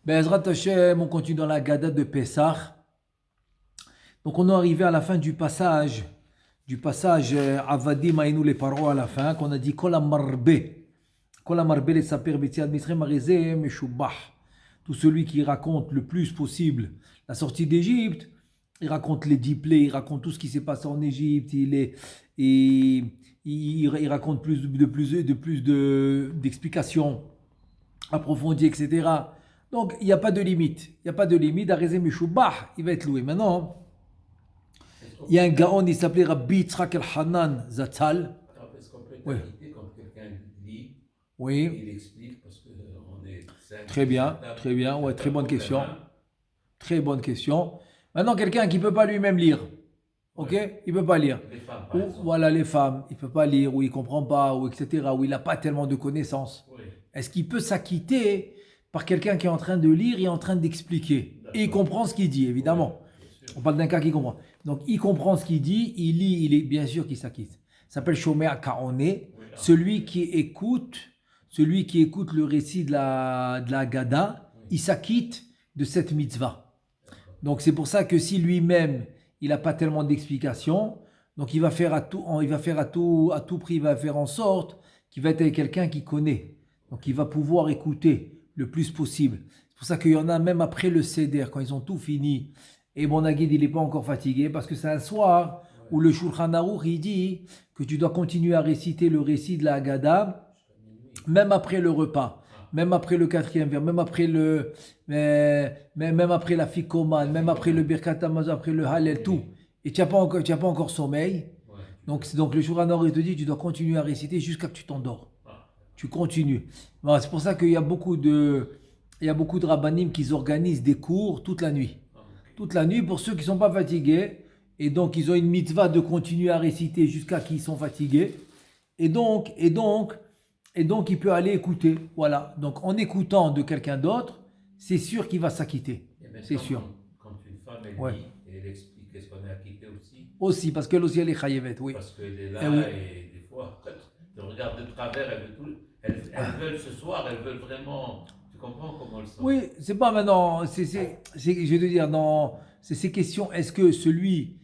Ezrat Hashem, on continue dans la Gada de Pessah. Donc on est arrivé à la fin du passage Avadim Aïnou les paroles à la fin, qu'on a dit Kol Amarbe les Saper Betiad Mitzrayim Arizeh Meshubah. Tout celui qui raconte le plus possible la sortie d'Égypte, il raconte les 10 plaies, il raconte tout ce qui s'est passé en Égypte, il raconte d'explications approfondies, etc. Donc il n'y a pas de limite. Il n'y a pas de limite. Arizeh Meshubah, il va être loué. Maintenant, il y a un Gaon, il s'appelait Rabbi Yitzhak el-Hanan Zatzal. Est-ce qu'on peut Oui. t'inviter quand quelqu'un lit, Oui, il explique, parce qu'on est cinq, très bien, sept, très bien. Ouais, très bonne aucun question. un. Très bonne question. Maintenant, quelqu'un qui ne peut pas lui-même lire. Ok? Il ne peut pas lire. Les femmes, par Ou exemple. voilà les femmes, il ne peut pas lire, ou il ne comprend pas, ou etc., ou il n'a pas tellement de connaissances. Oui. Est-ce qu'il peut s'acquitter par quelqu'un qui est en train de lire et en train d'expliquer? Et il comprend ce qu'il dit, évidemment. Bien sûr. On parle d'un cas qui comprend. Donc, il comprend ce qu'il dit, il lit, il est bien sûr qu'il s'acquitte. Ça s'appelle Shomea Kaoné, celui qui écoute le récit de la Haggadah, il s'acquitte de cette mitzvah. Donc, c'est pour ça que si lui-même, il n'a pas tellement d'explications, donc il va faire à tout prix, il va faire en sorte qu'il va être avec quelqu'un qui connaît. Donc, il va pouvoir écouter le plus possible. C'est pour ça qu'il y en a même après le Seder, quand ils ont tout fini, et mon Aguide, il n'est pas encore fatigué, parce que c'est un soir où le Shulchan Aruch, il dit que tu dois continuer à réciter le récit de la Haggadah, même après le repas, même après le 4e vers, même après la Fikoman, même après le Birkat Hamazon, après le Hallel, tout. Et tu n'as pas encore sommeil. Ouais. Donc le Shulchan Aruch, il te dit, tu dois continuer à réciter jusqu'à ce que tu t'endors. Ah. Tu continues. Bon, c'est pour ça qu'il y a beaucoup de rabbanim qui organisent des cours toute la nuit. Toute la nuit pour ceux qui ne sont pas fatigués. Et donc, ils ont une mitzvah de continuer à réciter jusqu'à qu'ils sont fatigués. Et donc, il peut aller écouter. Voilà. Donc, en écoutant de quelqu'un d'autre, c'est sûr qu'il va s'acquitter. Et maintenant, C'est sûr. Quand une femme, elle Ouais. lit, et elle explique, est-ce qu'on est acquitté aussi? Aussi, parce qu'elle aussi, elle est chayevet, oui. Parce qu'elle est là, Eh oui. et des fois, elle regarde de travers, elle veut tout. Elles veulent ce soir, elles veulent vraiment. Tu comprends comment elles sont? Oui, c'est pas maintenant. Je vais te dire, c'est ces questions. Est-ce que celui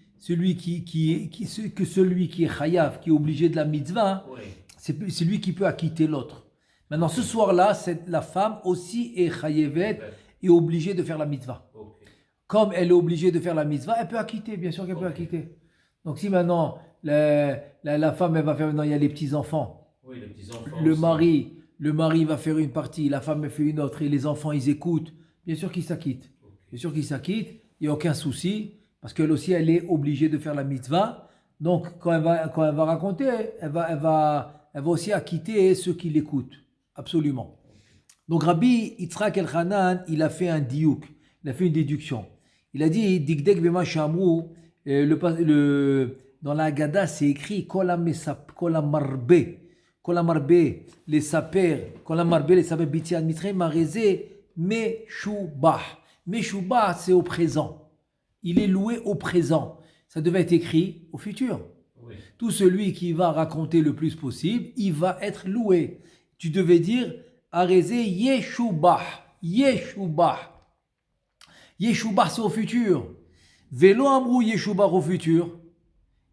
qui est chayav, qui est obligé de la mitzvah, Oui. c'est lui qui peut acquitter l'autre. Maintenant, ce soir-là, la femme aussi est chayevet et obligée de faire la mitzvah. Ok. Comme elle est obligée de faire la mitzvah, elle peut acquitter, bien sûr qu'elle peut acquitter. Donc si maintenant, la femme, elle va faire, maintenant il y a les petits-enfants. Oui, les petits-enfants. Le aussi. mari va faire une partie, la femme elle fait une autre, et les enfants, ils écoutent. Bien sûr qu'ils s'acquittent. Bien sûr qu'ils s'acquittent, il n'y a aucun souci, parce qu'elle aussi, elle est obligée de faire la mitzvah. Donc, quand elle va raconter, elle va aussi acquitter ceux qui l'écoutent. Absolument. Donc, Rabbi Yitzhak el-Hanan, il a fait un diouk, il a fait une déduction. Il a dit, Dikdek bema shamru, dans la Haggadah, c'est écrit, Kol amarbe, les saper, bitiad mitrei marézé, meshubah. Meshubah, c'est au présent. Il est loué au présent. Ça devait être écrit au futur. Oui. Tout celui qui va raconter le plus possible, il va être loué. Tu devais dire, Arézé Yeshubah. Yeshubah. Yeshubah, c'est au futur. Vélo Amrou Yeshubah au futur.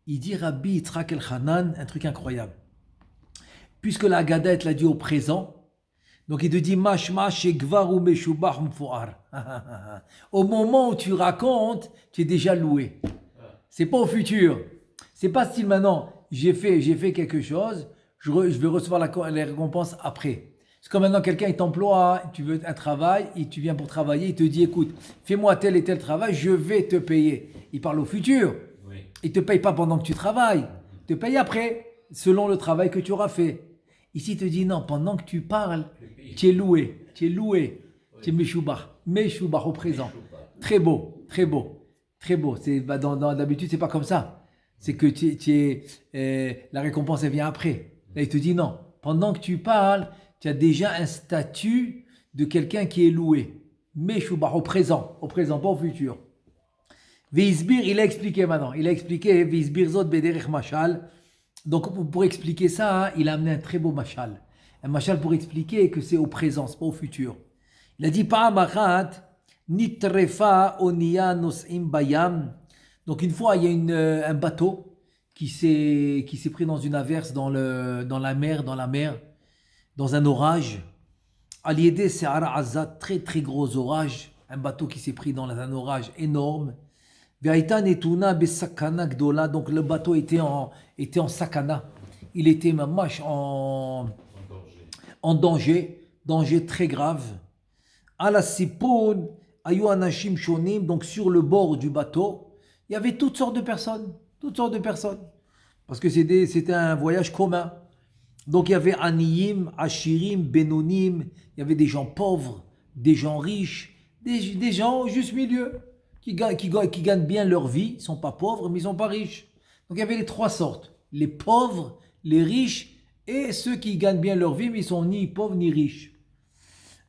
Il dit Rabbi Yitzhak el-Hanan, un truc incroyable. Puisque la Haggadah, elle l'a dit au présent, donc il te dit Mashma Shegvaru Meshubah Mfuar. Au moment où tu racontes, tu es déjà loué. C'est pas au futur. C'est pas style maintenant, j'ai fait quelque chose, je vais recevoir la récompense après. C'est comme maintenant quelqu'un il t'emploie, tu veux un travail, et tu viens pour travailler, il te dit écoute, fais-moi tel et tel travail, je vais te payer. Il parle au futur. Oui. Il ne te paye pas pendant que tu travailles. Il te paye après, selon le travail que tu auras fait. Ici, il te dit non, pendant que tu parles, tu es loué. Tu es loué. Tu es Meshubah. Meshubah au présent. Très beau, très beau. Très beau. D'habitude, c'est pas comme ça. C'est que la récompense, elle vient après. Là, il te dit non. Pendant que tu parles, tu as déjà un statut de quelqu'un qui est loué. Meshubah au présent, pas au futur. Veisbir, il a expliqué maintenant. Il a expliqué Veisbir Zot Bederech Mashal. Donc, pour expliquer ça, il a amené un très beau mashal. Un mashal pour expliquer que c'est au présent, c'est pas au futur. Il a dit Pa'amachat, nitrefa onia nos'im bayam. Donc une fois, il y a un bateau qui s'est pris dans une averse dans la mer, dans un orage. Aliédé Se'ara Azad, très très gros orage, un bateau qui s'est pris dans un orage énorme. Ve'aita netuna besakana gdola, donc le bateau était en sakana, il était mamash en danger très grave. Ala sipon ayu anashim shonim, donc sur le bord du bateau, il y avait toutes sortes de personnes, parce que c'était un voyage commun. Donc il y avait Aniyim, Ashirim, Benonim, il y avait des gens pauvres, des gens riches, des gens juste milieu, qui gagnent bien leur vie, ils ne sont pas pauvres, mais ils ne sont pas riches. Donc il y avait les trois sortes, les pauvres, les riches, et ceux qui gagnent bien leur vie, mais ils ne sont ni pauvres ni riches.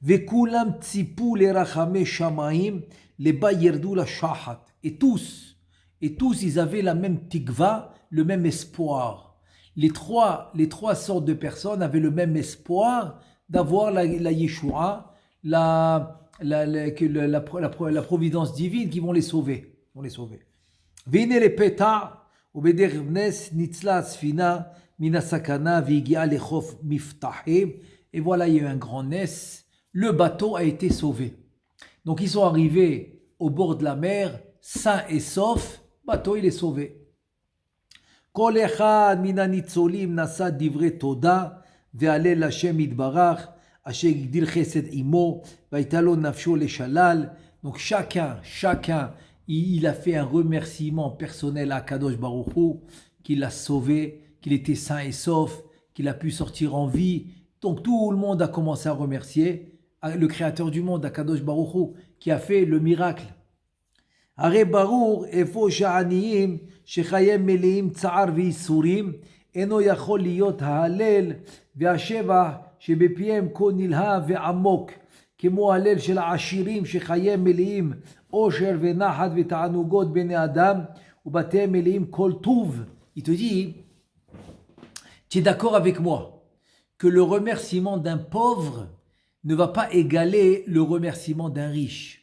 Vekulam tsipu le rachame shamaim, le bayerdu la shahat. Et tous, ils avaient la même tikva, le même espoir. Les trois sortes de personnes avaient le même espoir d'avoir la Yeshua, la providence divine qui vont les sauver. Vine le peta, obedernes nitzla sfina minasakana vigia lechof miftahim. Et voilà, il y a eu un grand nes. Le bateau a été sauvé. Donc ils sont arrivés au bord de la mer, sains et saufs. Le bateau, il est sauvé. כל אחד מן הניצולים נשא דברי תודה והלל לשם יתברך אשר הגדיל חסד עמו והייתה לו נפשו לשלל. Donc chacun il a fait un remerciement personnel à Kadosh Baruch Hu, qu'il l'a sauvé, qu'il était sain et sauf, qu'il a pu sortir en vie. Donc tout le monde a commencé à remercier le créateur du monde, à Kadosh Baruch Hu, qui a fait le miracle. הרי ברור איפה שהעניים שחייהם מלאים צער וייסורים אינו יכול להיות ההלל והשבח שבפיהם כה נלהב ועמוק כמו הלל של העשירים שחייהם מלאים עושר ונחת ותענוגות בני אדם ובתיהם מלאים כל טוב. Il te dit, tu es d'accord avec moi que le remerciement d'un pauvre ne va pas égaler le remerciement d'un riche.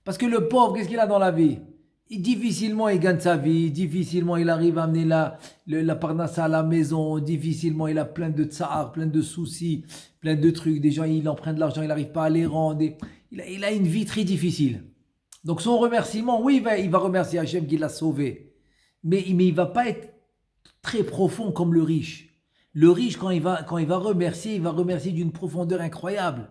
Parce que le pauvre, qu'est-ce qu'il a dans la vie? Difficilement il gagne sa vie, difficilement il arrive à amener la parnassa à la maison, difficilement il a plein de tsar, plein de soucis, plein de trucs. Des gens, il emprunte de l'argent, il n'arrive pas à les rendre. Il a une vie très difficile. Donc son remerciement, oui, il va remercier Hachem qui l'a sauvé. Mais il ne va pas être très profond comme le riche. Le riche, quand il va remercier, il va remercier d'une profondeur incroyable.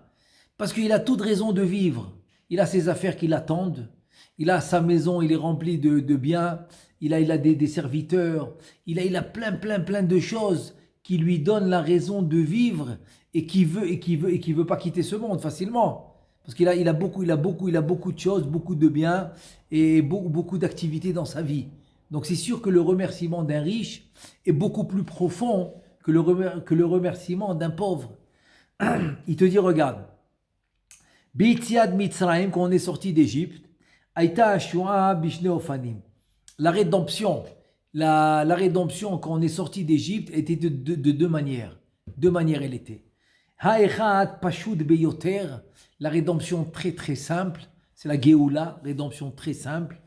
Parce qu'il a toute raison de vivre. Il a ses affaires qui l'attendent, il a sa maison, il est rempli de biens, il a des serviteurs, il a plein de choses qui lui donnent la raison de vivre et qui veut pas quitter ce monde facilement. Parce qu'il a beaucoup de choses, beaucoup de biens et beaucoup d'activités dans sa vie. Donc c'est sûr que le remerciement d'un riche est beaucoup plus profond que le remerciement d'un pauvre. Il te dit, regarde, B'itziad Mitzrayim, quand on est sorti d'Égypte, Aïta Ashua Bishne Ofanim. La rédemption quand on est sorti d'Égypte était de deux manières. Deux manières elle était. Ha'echad Pashud Beyoter, la rédemption très très simple, c'est la Géoula, rédemption très simple.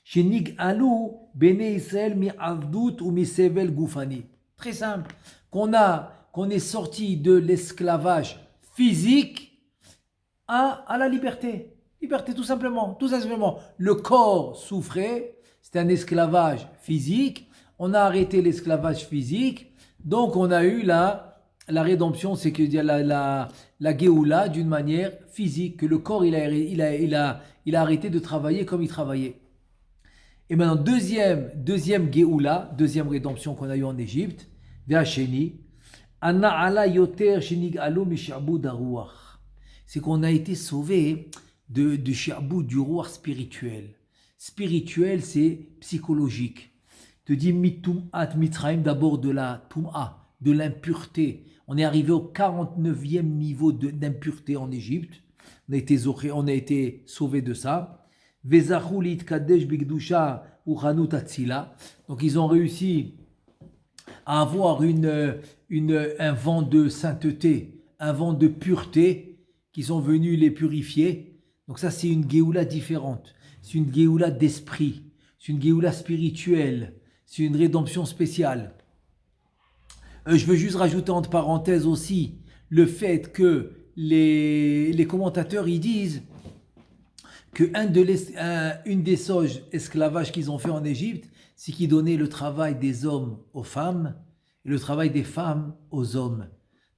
Shenig Alou Bene Israël mi Avdut ou mi Sevel Goufani. Très simple. Qu'on est sorti de l'esclavage physique à la liberté. Liberté tout simplement. Le corps souffrait, c'était un esclavage physique. On a arrêté l'esclavage physique. Donc on a eu la rédemption, c'est que la Géoula d'une manière physique, que le corps il a arrêté de travailler comme il travaillait. Et maintenant, deuxième Géoula, deuxième rédemption qu'on a eu en Égypte, Ve'asheni, Anna ala yoter shenig alou mishabud aruach. C'est qu'on a été sauvé du shi'boud, du roi spirituel. Spirituel, c'est psychologique. Te dit mitum'at mitzrayim, d'abord de la tum'a, de l'impureté. On est arrivé au 49e niveau d'impureté en Égypte. On a été sauvé de ça. Vezachu litkadesh bigdusha uchanut atzila. Donc ils ont réussi à avoir un vent de sainteté, un vent de pureté qui sont venus les purifier. Donc ça, c'est une Géoula différente. C'est une Géoula d'esprit. C'est une Géoula spirituelle. C'est une rédemption spéciale. Je veux juste rajouter entre parenthèses aussi le fait que les commentateurs ils disent que une des sauges esclavages qu'ils ont fait en Égypte, c'est qu'ils donnaient le travail des hommes aux femmes et le travail des femmes aux hommes.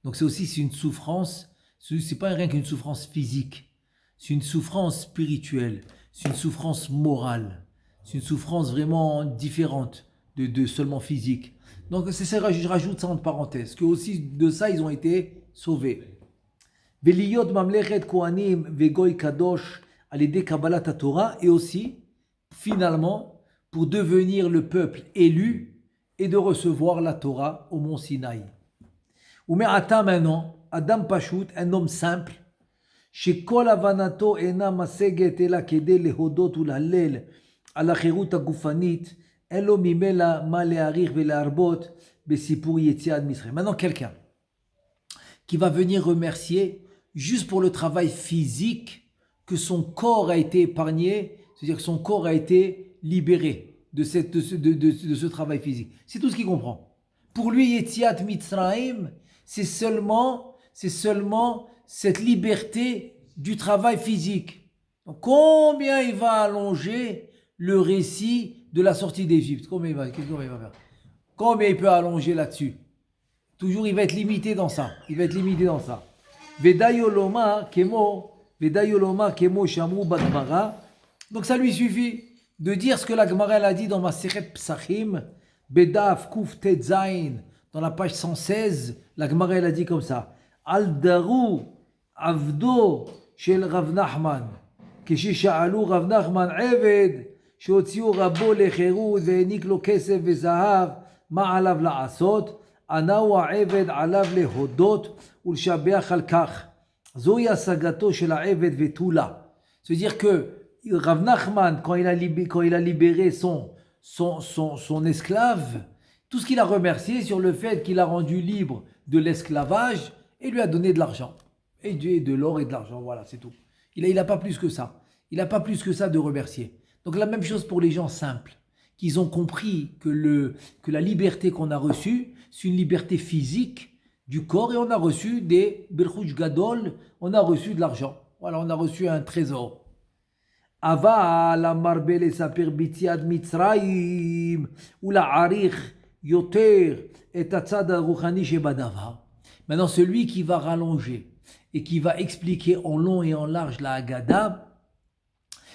Donc c'est une souffrance, c'est pas rien qu'une souffrance physique, c'est une souffrance spirituelle, c'est une souffrance morale, c'est une souffrance vraiment différente de seulement physique. Donc je rajoute ça entre parenthèses, que aussi de ça ils ont été sauvés. Veliyot mamlechet kohanim vegoy kadosh alidei kabbalat Torah, et aussi finalement pour devenir le peuple élu et de recevoir la Torah au mont Sinaï. Ou me'ata maintenant, Adam Pashut, un homme simple, shekol avanato ena maseget ela kedei lehodot ulhalel al hachirut hagufanit. Maintenant, quelqu'un qui va venir remercier juste pour le travail physique que son corps a été épargné, c'est-à-dire que son corps a été libéré de ce travail physique. C'est tout ce qu'il comprend. Pour lui, Yetziat Mitzrayim, c'est seulement cette liberté du travail physique. Donc, combien il va allonger le récit de la sortie d'Égypte? Combien il va faire? Combien il peut allonger là-dessus? Toujours, il va être limité dans ça. Vedayoloma kemo shamru bagmara. Donc ça lui suffit de dire ce que la Gemara a dit dans Masechet Psachim, Bedaf Kuf Tet Zain, dans la page 116, la Gemara a dit comme ça: Al daru avdo shel Rav Nachman, כששאלו רב נחמן עבד שהוציאו רבו לחירות והעניק לו כסף וזהב, מה עליו לעשות? ענהו העבד עליו להודות ולשבח על כך. זוהי השגתו של העבד ותו לא. C'est-à-dire que Rav Nachman, quand il a libéré son esclave, tout ce qu'il a remercié sur le fait qu'il a rendu libre de l'esclavage et lui a donné de l'argent. Et de l'or et de l'argent, voilà, c'est tout. Il n'a pas plus que ça. Il n'a pas plus que ça de remercier. Donc la même chose pour les gens simples, qu'ils ont compris que la liberté qu'on a reçue, c'est une liberté physique du corps, et on a reçu des Birchuj Gadol, on a reçu de l'argent. Voilà, on a reçu un trésor. Ava la marbele saper bitiad mitzraim ou la arich yoter et atzad ruchani shebadava. Maintenant, celui qui va rallonger et qui va expliquer en long et en large la Haggadah,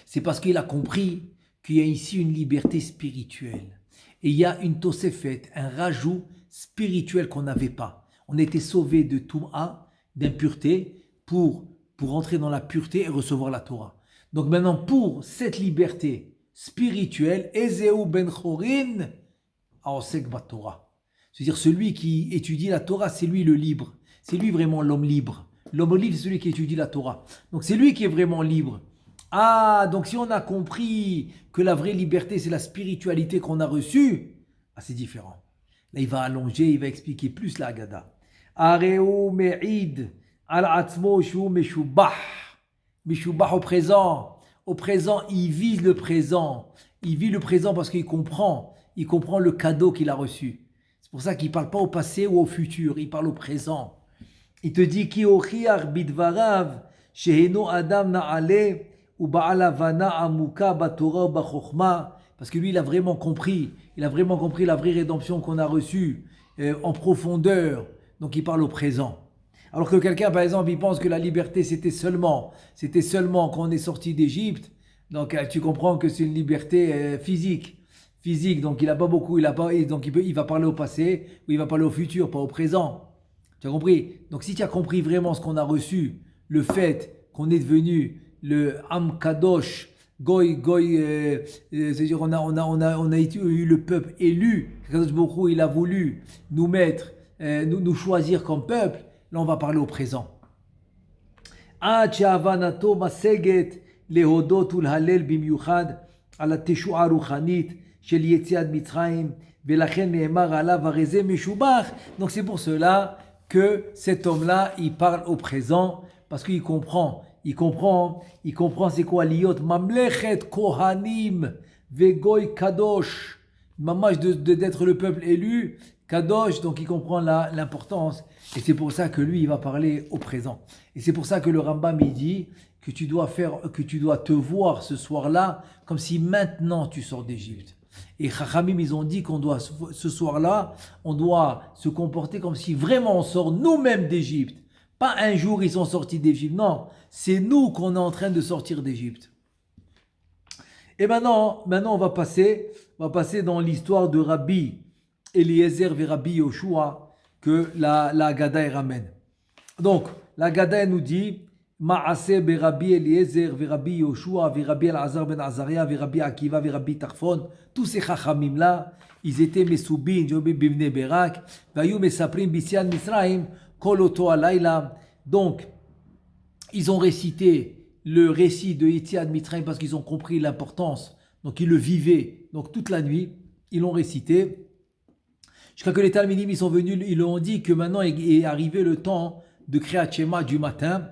c'est parce qu'il a compris qu'il y a ici une liberté spirituelle. Et il y a une tosefet, un rajout spirituel qu'on n'avait pas. On était sauvé de Toum'a, d'impureté, pour entrer dans la pureté et recevoir la Torah. Donc maintenant, pour cette liberté spirituelle, Ezeu ben Chorin, Aosek bat Torah. C'est-à-dire celui qui étudie la Torah, c'est lui le libre. C'est lui vraiment l'homme libre. L'homme libre, c'est celui qui étudie la Torah. Donc c'est lui qui est vraiment libre. Ah, donc si on a compris que la vraie liberté, c'est la spiritualité qu'on a reçue, c'est différent. Là, il va allonger, il va expliquer plus la Haggadah. Areu me'id al atzmo shu meshubah. Meshubah au présent. Au présent, il vise le présent. Il vit le présent parce qu'il comprend. Il comprend le cadeau qu'il a reçu. C'est pour ça qu'il ne parle pas au passé ou au futur. Il parle au présent. Il te dit ki ochiach bidvarav sheheno adam na'ale ou ba'ala vana amuka batora ou bachokma, parce que lui il a vraiment compris la vraie rédemption qu'on a reçue en profondeur. Donc il parle au présent. Alors que quelqu'un par exemple il pense que la liberté c'était seulement quand on est sorti d'Égypte. Donc tu comprends que c'est une liberté physique. Donc il a pas beaucoup, donc il va parler au passé ou il va parler au futur, pas au présent. Tu as compris? Donc si tu as compris vraiment ce qu'on a reçu, le fait qu'on est devenu le Am Kadosh, Goy, c'est-à-dire on a eu le peuple élu, Kadosh Baruch Hu, il a voulu nous mettre, nous choisir comme peuple, là on va parler au présent. Ad she'avanato maseget lehodot ulhalel bimyuchad ala teshu'a ruchanit shel yetziat Mitzrayim velachen ne'emar alav harezeh meshubach. Donc c'est pour cela que cet homme-là, il parle au présent parce qu'il comprend c'est quoi liot mamlechet kohanim vegoy kadosh, mamash d'être le peuple élu, kadosh, donc il comprend l'importance, et c'est pour ça que lui il va parler au présent, et c'est pour ça que le Rambam il dit que tu dois te voir ce soir-là comme si maintenant tu sors d'Égypte. Et Chachamim, ils ont dit qu'on doit, ce soir-là, on doit se comporter comme si vraiment on sort nous-mêmes d'Égypte. Pas un jour ils sont sortis d'Égypte, non, c'est nous qu'on est en train de sortir d'Égypte. Et maintenant on va passer dans l'histoire de Rabbi Eliezer et Rabbi Yoshua que la Haggadah ramène. Donc, la Haggadah nous dit Ma'aseh Rabbi Eliezer ve Rabbi Yoshua ve Rabbi Elazar ben Azaria ve Rabbi Akiva ve Rabbi Tarfon, tous ces chachamim là, ils étaient mesoubin, bibne Berak, vayu mesaprim bisian Misraim, kol oto alayla. Donc, ils ont récité le récit de Yetziat Mitzrayim parce qu'ils ont compris l'importance. Donc, ils le vivaient. Donc, toute la nuit, ils l'ont récité. Jusqu'à que les Talmidim, ils sont venus, ils leur ont dit que maintenant est arrivé le temps de Kriyat Shema du matin.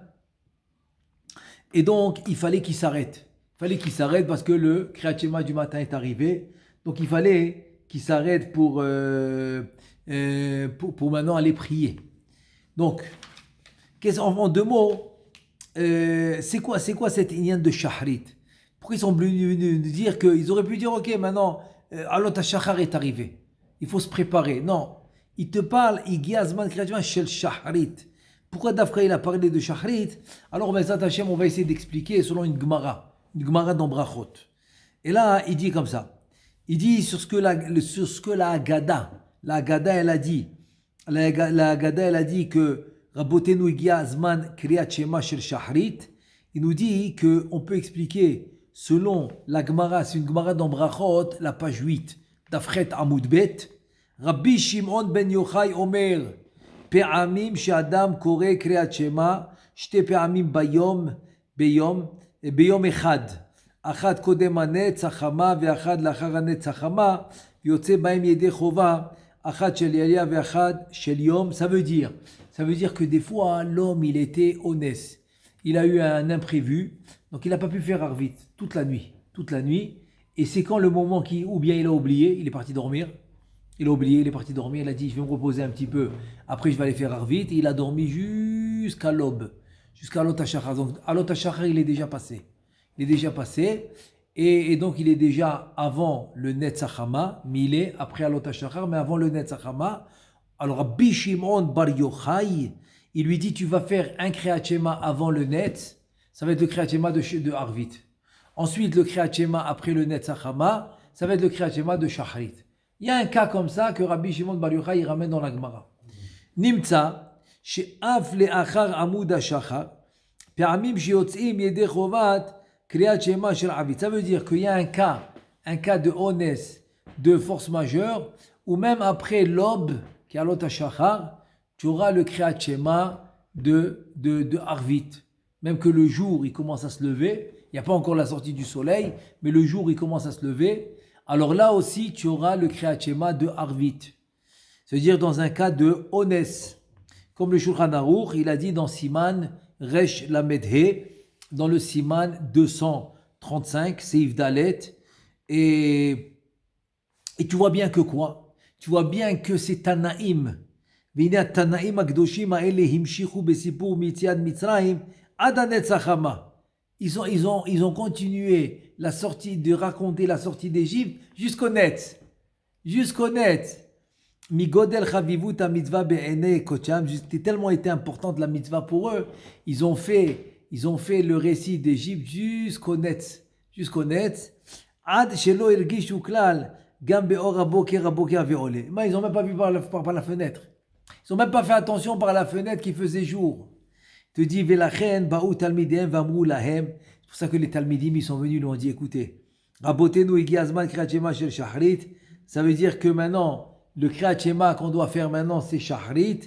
Et donc, il fallait qu'il s'arrête. Il fallait qu'il s'arrête parce que le Kriyat Shema du matin est arrivé. Donc, il fallait qu'il s'arrête pour maintenant aller prier. Donc, en deux mots, c'est quoi cette inyan de Shahrit? Pourquoi ils sont venus nous dire qu'ils auraient pu dire, ok, maintenant, Alot HaShachar est arrivé. Il faut se préparer. Non, il te parle, Igiazman Kriyat Shema Shel Shahrit. Pourquoi Dafka il a parlé de Shahrit? Alors, on va essayer d'expliquer selon une Gemara dans Brachot. Et là, il dit comme ça. Il dit sur ce que la Haggadah elle a dit. La Haggadah elle a dit que Rabotenu Igia Azman Kriyat Shema Shel Shahrit. Il nous dit qu'on peut expliquer selon la Gemara, c'est une Gemara dans Brachot, la page 8, Dafret Amoud Bet. Rabbi Shimon ben Yochai Omer. פעמים שאדם קורא קריאת שמע, שתי פעמים ביום אחד. אחת קודם הנץ החמה ואחת לאחר הנץ החמה, ויוצא בהם ידי חובה, אחת של ילייה ואחת של יום. Ça veut dire que des fois, l'homme, il était honnête. Il a eu un imprévu, donc il n'a pas pu faire Arvit toute la nuit. Et c'est quand le moment ou bien il a oublié, il est parti dormir. Il a oublié, il est parti dormir, il a dit je vais me reposer un petit peu, après je vais aller faire Arvit, et il a dormi jusqu'à l'aube, jusqu'à Alot HaShachar. Donc Alot HaShachar il est déjà passé, et donc il est déjà avant le Netz Hachama, mais il est après Alot HaShachar, mais avant le Netz Hachama. Alors Rabbi Shimon bar Yochai, il lui dit tu vas faire un Kriyat Shema avant le Netz, ça va être le Kriyat Shema de Arvit. Ensuite le Kriyat Shema après le Netz Hachama, ça va être le Kriyat Shema de Shachrit. Il y a un cas comme ça que Rabbi Shimon bar Yochai ramène dans la Gemara. Nimtza, she'af le'achar amud hashachar, pe'amim she'yotzim yedei chovat kriyat shema shel avit. Ça veut dire qu'il y a un cas de honnête, de force majeure, ou même après l'aube, qui est Alot HaShachar, tu auras le kriyat shema de Arvit. Même que le jour, il commence à se lever, il n'y a pas encore la sortie du soleil, mais le jour, il commence à se lever. Alors là aussi, tu auras le Kriyat Shema de Arvit. C'est-à-dire dans un cas de honnête. Comme le Shulchan Aruch, il a dit dans Siman Resh Lamed He, dans le Siman 235, Seif Dalet. Et tu vois bien que quoi? Tu vois bien que c'est Tanaïm. Vina Tanaïm Akdoshim Aele Himshichu Besipur Mitziad Mitzrayim Adanetz Hachama. Ils ont continué de raconter la sortie d'Égypte jusqu'au net. Migodel chavivut mitzvah be'enei kocham. C'était tellement été importante la mitzvah pour eux. Ils ont fait le récit d'Égypte jusqu'au net. Ad shelo irgishu klal gam be'or haboker ve'ole. Ils n'ont même pas vu par la fenêtre. Ils n'ont même pas fait attention par la fenêtre qui faisait jour. Te dit Velachen ba'u talmidem vamru lahem. C'est pour ça que les talmidim ils sont venus, ils lui ont dit écoutez, rabotenu igiazman kriyat shema shel shahrit. Ça veut dire que maintenant le kriyat shema qu'on doit faire maintenant c'est shahrit.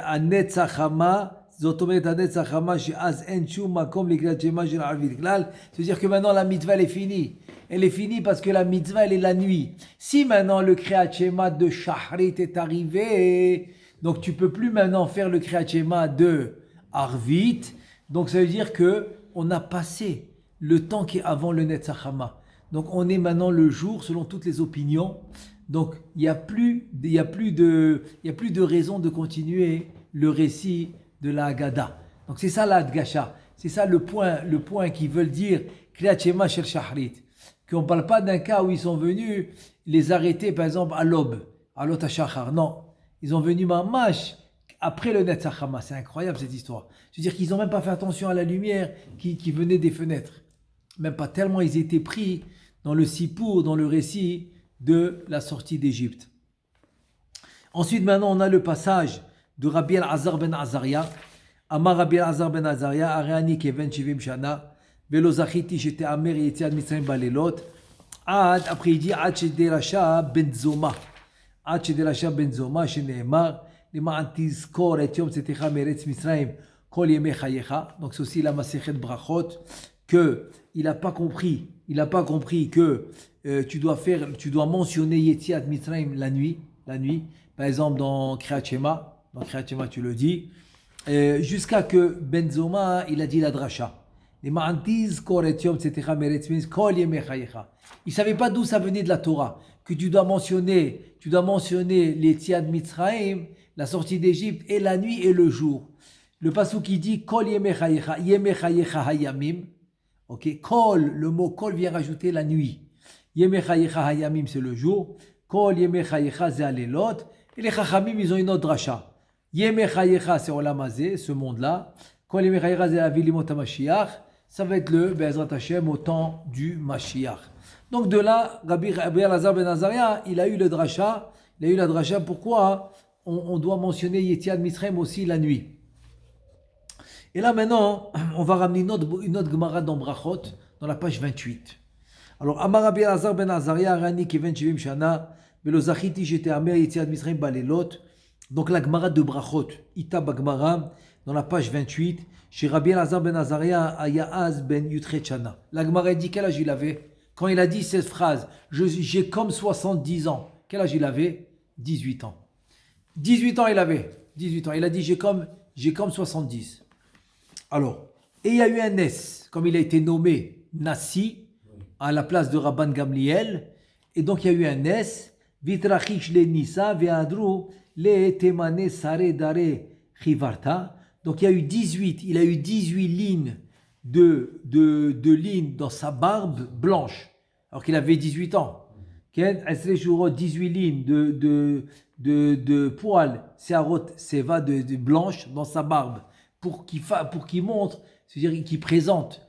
Anetz hachama, zotomet anetz hachama she'az en shum makom likriyat shema shel arvit klal. Ça veut dire que maintenant la mitzvah elle est finie. Elle est finie parce que la mitzvah elle est la nuit. Si maintenant le kriyat shema de shahrit est arrivé, donc tu peux plus maintenant faire le kriyat shema de Arvit. Donc ça veut dire que on a passé le temps qui est avant le Netzachama. Donc on est maintenant le jour selon toutes les opinions. Donc il n'y a plus de raison de continuer le récit de la Haggadah. Donc c'est ça la Hadgasha. C'est ça le point qu'ils veulent dire Kriyat Shema Shel Shachrit. Qu'on ne parle pas d'un cas où ils sont venus les arrêter par exemple à l'aube, à l'Ot HaShachar. Non, ils ont venu mamash après le Netzachama. C'est incroyable cette histoire. C'est-à-dire qu'ils n'ont même pas fait attention à la lumière qui venait des fenêtres. Même pas tellement ils étaient pris dans le sipour, dans le récit de la sortie d'Égypte. Ensuite, maintenant, on a le passage de Rabbi Elazar ben Azaria. Amar Rabbi Elazar ben Azaria, Areani keven shivim shana, velo zachiti j'étais amer yetziad mitzrayim balelot. Ad, après il dit, Ad shederasha ben zoma. Ad shederasha ben zoma, sheneemar, למען תזכור את יום צאתך מארץ מצרים כל ימי חייך. Donc c'est aussi la Masechet Brachot que il n'a pas compris que tu dois mentionner Yetziat Mitzrayim la nuit. Par exemple dans Kriyat Shema, tu le dis, jusqu'à que Ben Zoma il a dit la drasha. למען תזכור את יום צאתך מארץ מצרים כל ימי חייך. Il savait pas d'où ça venait de la Torah, que tu dois mentionner Yetziat Mitzrayim, la sortie d'Égypte, et la nuit et le jour. Le pasuk qui dit Kol yemei chayecha hayamim. Ok, Kol, le mot Kol vient rajouter la nuit. Yemei chayecha hayamim, c'est le jour. Kol yemei chayecha, c'est alelot. Et les chachamim, ils ont une autre dracha. Yemei chayecha, c'est olam hazeh, ce monde-là. Kol yemei chayecha, c'est avilimot hamashiach. Ça va être le Be'ezrat Hashem au temps du Mashiach. Donc de là, Rabbi Elazar ben Azaria, il a eu la dracha. Pourquoi on doit mentionner Yetziat Mitzrayim aussi la nuit. Et là maintenant, on va ramener une autre Gemara dans Brachot, dans la page 28. Alors, Amar Rabbi Elazar ben Azaria, Rani Keven Shivim Shana, Velo Zachiti j'étais amer Yetziat Mitzrayim balelot. Donc la Gemara de Brachot, Ita Bagmara, dans la page 28, chez Rabbi Elazar ben Azaria, Ayaaz ben Yutret Shana. La Gemara dit quel âge il avait quand il a dit cette phrase, j'ai comme 70 ans. Quel âge il avait 18 ans. 18 ans il avait. 18 ans. Il a dit j'ai comme 70. Alors, et il y a eu un Nes, comme il a été nommé Nassi, à la place de Rabban Gamliel. Et donc il y a eu un Nes. Vitrachish le Nisa ve'adru le temane sare dare chivarta. Donc il a eu 18 lignes de lignes dans sa barbe blanche, alors qu'il avait 18 ans. 18 lignes de poils, seva de blanche dans sa barbe, pour qu'il montre, c'est-à-dire qu'il présente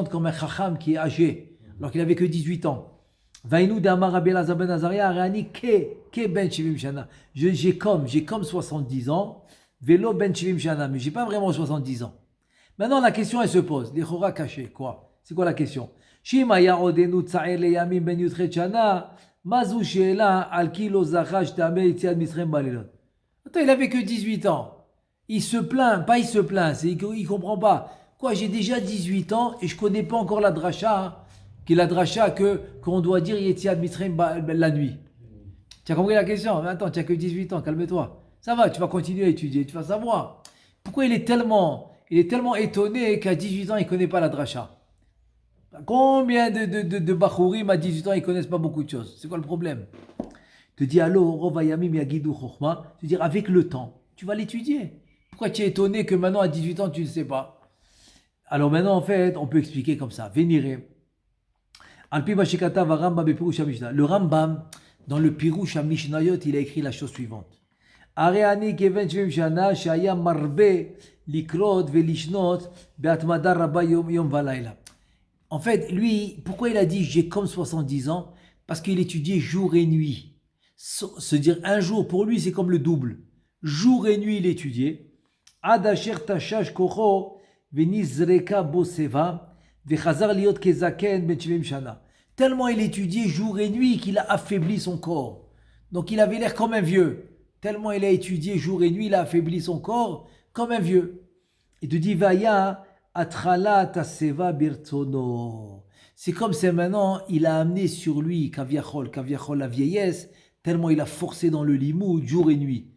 comme un chacham qui est âgé, alors qu'il avait que 18 ans. Vainu d'Amar Rabbi Elazar ben Azaria, Arani ke ben shivim shana. J'ai comme 70 ans, vélo ben shivim shana, mais j'ai pas vraiment 70 ans. Maintenant la question elle se pose, les chora cachés, quoi? C'est quoi la question? Shimaya odenu tsa'er le yamim ben yutret shana. Mazou she'ela al kilo zachash tameh yetziat mitzrayim balelot. Attends, il avait que 18 ans. Il se plaint, c'est il comprend pas. Quoi, j'ai déjà 18 ans et je connais pas encore la dracha, qui est la dracha qu'on doit dire Yetziat Mitzrayim la nuit. Tu as compris la question? Mais attends, tu as que 18 ans, calme-toi. Ça va, tu vas continuer à étudier, tu vas savoir. Pourquoi il est tellement étonné qu'à 18 ans, il connaît pas la dracha? Combien de Bachourim à 18 ans, ils connaissent pas beaucoup de choses? C'est quoi le problème? Te dis alors, Rovayamim Yagidu Chochma, te dire avec le temps, tu vas l'étudier. Pourquoi tu es étonné que maintenant à 18 ans, tu ne sais pas? Alors maintenant, en fait, on peut expliquer comme ça. Véniré. Le Rambam, dans le Pirush HaMishnayot, il a écrit la chose suivante. Areani keven shvim shana shaya marbe likrot velishnot be'atmada rabba yom valayla. En fait, lui, pourquoi il a dit j'ai comme 70 ans? Parce qu'il étudiait jour et nuit. Se dire un jour, pour lui, c'est comme le double. Jour et nuit, il étudiait. Adasher tashash kocho venizreka boseva vechazar liot kezaken ben shivim shana. Tellement il étudiait jour et nuit qu'il a affaibli son corps. Donc il avait l'air comme un vieux. Tellement il a étudié jour et nuit, il a affaibli son corps comme un vieux. Il te dit, Vaya atrala taseva birtono. C'est comme si maintenant il a amené sur lui, kaviachol, la vieillesse, tellement il a forcé dans le limoud jour et nuit.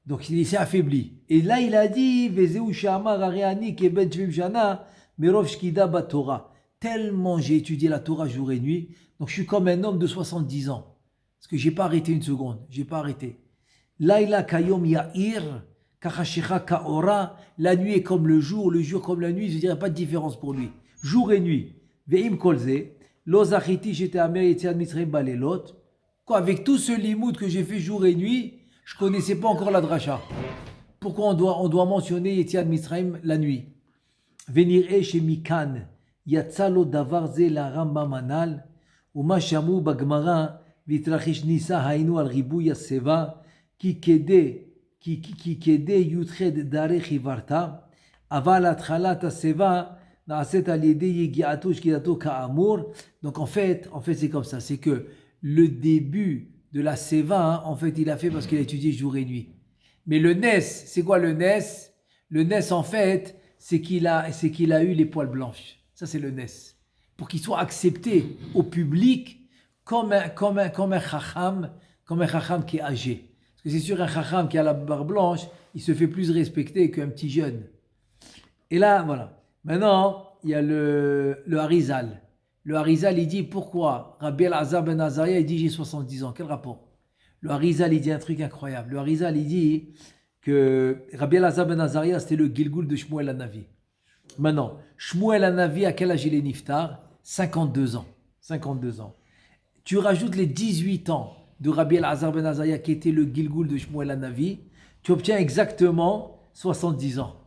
Donc il s'est affaibli. Et là il a dit Vezeu Shamar Ariani Keben Shvim Shana Merov Shkida Batora. Tellement j'ai étudié la Torah jour et nuit, donc je suis comme un homme de 70 ans. Parce que j'ai pas arrêté une seconde, j'ai pas arrêté. Laila Kayom Ya'ir Kachashecha Kaora. La nuit est comme le jour comme la nuit, je dirais pas de différence pour lui. Jour et nuit. Ve'im Kolze. Lo Zachiti j'étais Amer Yetziat Mitzrayim Balelot. Quoi, avec tout ce limoud que j'ai fait jour et nuit, je ne connaissais pas encore la dracha. Pourquoi on doit mentionner Yetziat Mitzrayim la nuit? Venir chez Mikan, Yatzalo Davarze la Rambam Anal, Uma Shamu Bagmara, Vitrachish Nisa Hainu al Ribu Yaseva, qui kede Yutred Dare Chivarta, Aval Atchalat Aseva, Naaset Aliede Yegiato Shkidato Ka'amur. Donc en fait c'est comme ça, c'est que le début de la Seva, en fait, il a fait parce qu'il a étudié jour et nuit. Mais le Nes, c'est quoi le Nes? Le Nes, en fait, c'est qu'il a eu les poils blanches. Ça, c'est le Nes. Pour qu'il soit accepté au public comme un chacham qui est âgé. Parce que c'est sûr, un chacham qui a la barbe blanche, il se fait plus respecter qu'un petit jeune. Et là, voilà. Maintenant, il y a le Harizal. Le Harizal, il dit pourquoi Rabbi El-Azhar ben Azariah, il dit j'ai 70 ans. Quel rapport? Le Harizal, il dit un truc incroyable. Le Harizal, il dit que Rabbi El-Azhar ben Azariah, c'était le Gilgul de Shmuel Hanavi. Maintenant, Shmuel Hanavi, à quel âge il est niftar? 52 ans. 52 ans. Tu rajoutes les 18 ans de Rabbi El-Azhar ben Azariah, qui était le Gilgul de Shmuel Hanavi, tu obtiens exactement 70 ans.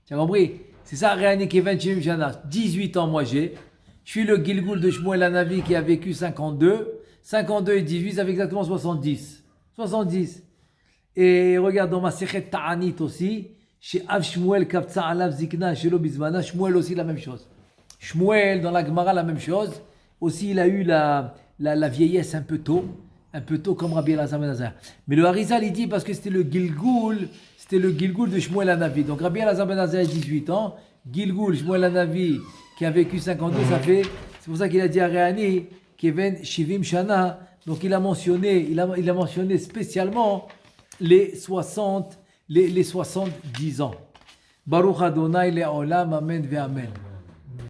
Tu as compris? C'est ça, Réani Kevin Jana. 18 ans, moi j'ai. Je suis le Gilgul de Shmuel Hanavi qui a vécu 52. 52 et 18, ça fait exactement 70. 70. Et regarde dans ma Sechet Ta'anit aussi, chez Av Shmuel Kaptza Alav Zikna, chez Lobizmana, Shmuel aussi la même chose. Shmuel dans la Gemara la même chose. Aussi il a eu la vieillesse un peu tôt comme Rabbi El-Azhar ben Azariah. Mais le Harizal il dit parce que c'était le Gilgul de Shmuel Hanavi. Donc Rabbi El-Azhar ben Azariah 18 ans, Gilgul Shmuel Hanavi qui a vécu 52, c'est pour ça qu'il a dit à Réani, Kevin Shivim Shana, donc il a mentionné spécialement les 70 ans. Baruch Adonai le'olam, amen ve'amen.